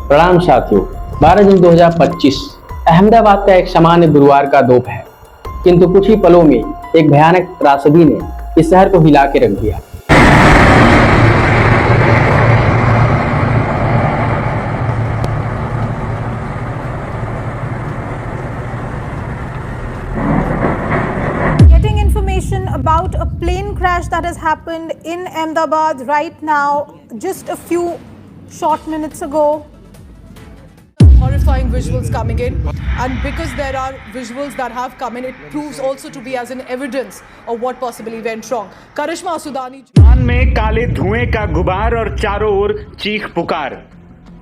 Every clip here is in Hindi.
प्रणाम साथियों। 12 जून 2025 अहमदाबाद का एक सामान्य गुरुवार का दोपहर है, किंतु कुछ ही पलों में एक भयानक त्रासदी ने इस शहर को हिला के रख दिया। Getting information about a plane crash that has happened in Ahmedabad right now, just a few short minutes ago. Horrifying visuals coming in, and because there are visuals that have come in, it proves also to be as an evidence of what possibly went wrong. Karishma Sudani में काले धुएं का गुबार और चारों ओर चीख पुकार।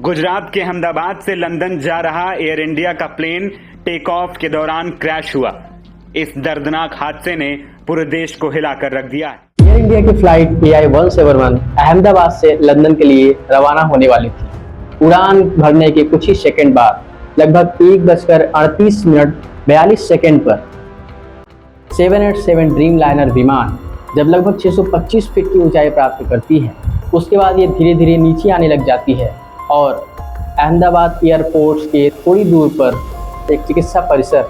गुजरात के अहमदाबाद से लंदन जा रहा एयर इंडिया का प्लेन टेक ऑफ के दौरान क्रैश हुआ। इस दर्दनाक हादसे ने पूरे देश को हिलाकर रख दिया है। एयर इंडिया की फ्लाइट AI-171 अहमदाबाद से लंदन के लिए रवाना होने वाली थी। उड़ान भरने के कुछ ही सेकंड बाद लगभग 1:38 पर 787 ड्रीम लाइनर विमान जब लगभग 625 फीट की ऊंचाई प्राप्त करती है, उसके बाद ये धीरे धीरे नीचे आने लग जाती है और अहमदाबाद एयरपोर्ट के थोड़ी दूर पर एक चिकित्सा परिसर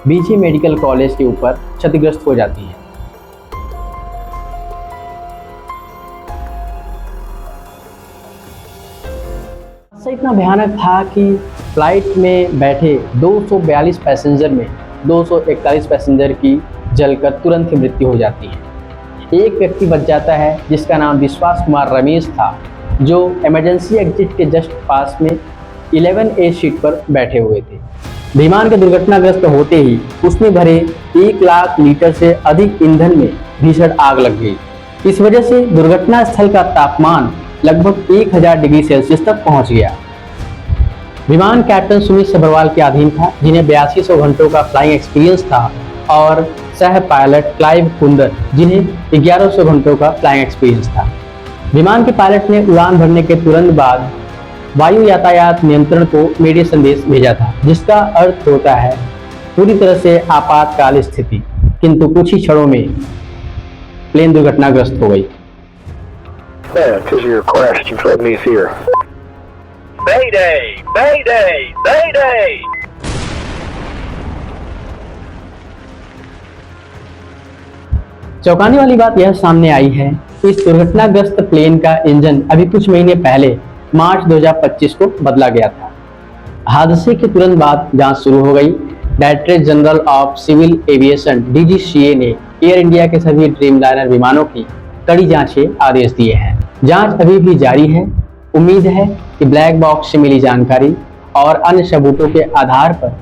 BG मेडिकल कॉलेज के ऊपर क्षतिग्रस्त हो जाती है। हादसा इतना भयानक था कि फ्लाइट में बैठे 242 पैसेंजर में 241 पैसेंजर की जलकर तुरंत ही मृत्यु हो जाती है। एक व्यक्ति बच जाता है जिसका नाम विश्वास कुमार रमेश था, जो इमरजेंसी एग्जिट के जस्ट पास में 11A सीट पर बैठे हुए थे। विमान के दुर्घटनाग्रस्त होते ही उसमें भरे 1 लाख लीटर से अधिक ईंधन में भीषण आग लग गई। इस वजह से दुर्घटना स्थल का तापमान लगभग 1000 डिग्री सेल्सियस तक पहुंच गया। विमान कैप्टन सुमित सभरवाल के अधीन था, जिन्हें 8200 घंटों का फ्लाइंग एक्सपीरियंस था, और सह पायलट क्लाइव कुंदर, जिन्हें 1100 घंटों का फ्लाइंग एक्सपीरियंस था। विमान के पायलट ने उड़ान भरने के तुरंत बाद वायु यातायात नियंत्रण को मीडिया संदेश भेजा था, जिसका अर्थ होता है पूरी तरह से आपातकाल स्थिति। किंतु कुछ ही क्षणों में प्लेन दुर्घटनाग्रस्त हो गई। चौंकाने वाली बात यह सामने आई है, इस दुर्घटनाग्रस्त प्लेन का इंजन अभी कुछ महीने पहले मार्च 2025 को बदला गया था। हादसे के तुरंत बाद जांच शुरू हो गई। Director general of civil aviation DGCA ने एयर इंडिया के सभी ड्रीम लाइनर विमानों की कड़ी जांच के आदेश दिए हैं। जांच अभी भी जारी है। उम्मीद है कि ब्लैक बॉक्स से मिली जानकारी और अन्य सबूतों के आधार पर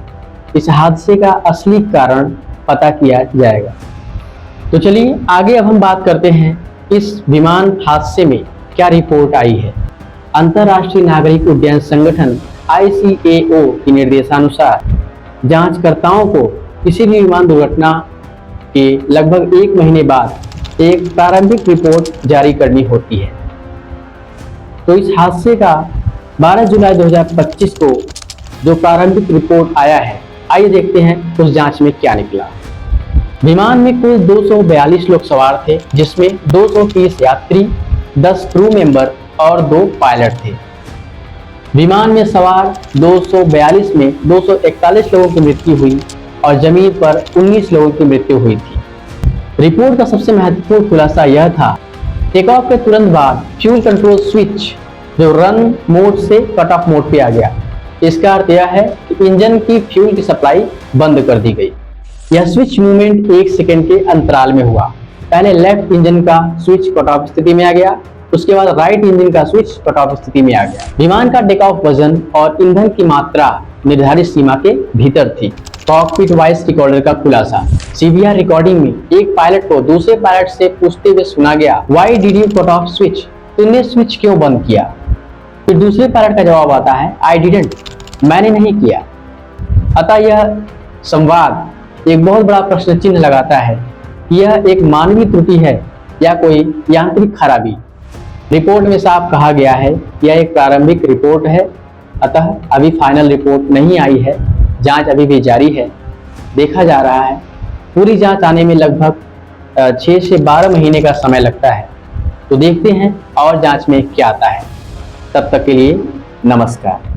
इस हादसे का असली कारण पता किया जाएगा। तो चलिए आगे अब हम बात करते हैं इस विमान हादसे में क्या रिपोर्ट आई है। अंतर्राष्ट्रीय नागरिक उड्डयन संगठन ICAO के निर्देशानुसार जांचकर्ताओं को किसी भी विमान दुर्घटना के लगभग 1 महीने बाद एक प्रारंभिक रिपोर्ट जारी करनी होती है। तो इस हादसे का 12 जुलाई 2025 को जो प्रारंभिक रिपोर्ट आया है, आइए देखते हैं उस जांच में क्या निकला। विमान में कुल 242 लोग सवार थे, जिसमें 230 यात्री, 10 क्रू मेंबर और 2 पायलट थे। विमान में सवार 242 में 241 लोगों की मृत्यु हुई और जमीन पर 19 लोगों की मृत्यु हुई थी। रिपोर्ट का सबसे महत्वपूर्ण खुलासा यह था, टेक ऑफ के तुरंत बाद फ्यूल कंट्रोल स्विच जो रन मोड से कट ऑफ मोड पे आ गया। इसका अर्थ यह है कि इंजन की फ्यूल की सप्लाई बंद कर दी गई। यह स्विच मूवमेंट 1 सेकेंड के अंतराल में हुआ। पहले लेफ्ट इंजन का स्विच कट ऑफ स्थिति में आ गया, उसके बाद राइट इंजन का स्विच कट ऑफ स्थिति में आ गया। विमान का टेक ऑफ वजन और ईंधन की मात्रा निर्धारित सीमा के भीतर थी। कॉकपिट वॉइस रिकॉर्डर का खुलासा। CVR रिकॉर्डिंग में एक पायलट को दूसरे पायलट से पूछते हुए सुना गया, why did you cut off switch? तुमने स्विच क्यों बंद किया? फिर दूसरे पायलट का जवाब आता है, आई डिडंट, मैंने नहीं किया। अतः यह संवाद एक बहुत बड़ा प्रश्न चिन्ह लगाता है कि यह एक मानवीय त्रुटि है या कोई यांत्रिक खराबी। रिपोर्ट में साफ कहा गया है यह एक प्रारंभिक रिपोर्ट है, अतः अभी फाइनल रिपोर्ट नहीं आई है। जांच अभी भी जारी है, देखा जा रहा है। पूरी जांच आने में लगभग 6 से 12 महीने का समय लगता है। तो देखते हैं और जांच में क्या आता है। तब तक के लिए नमस्कार।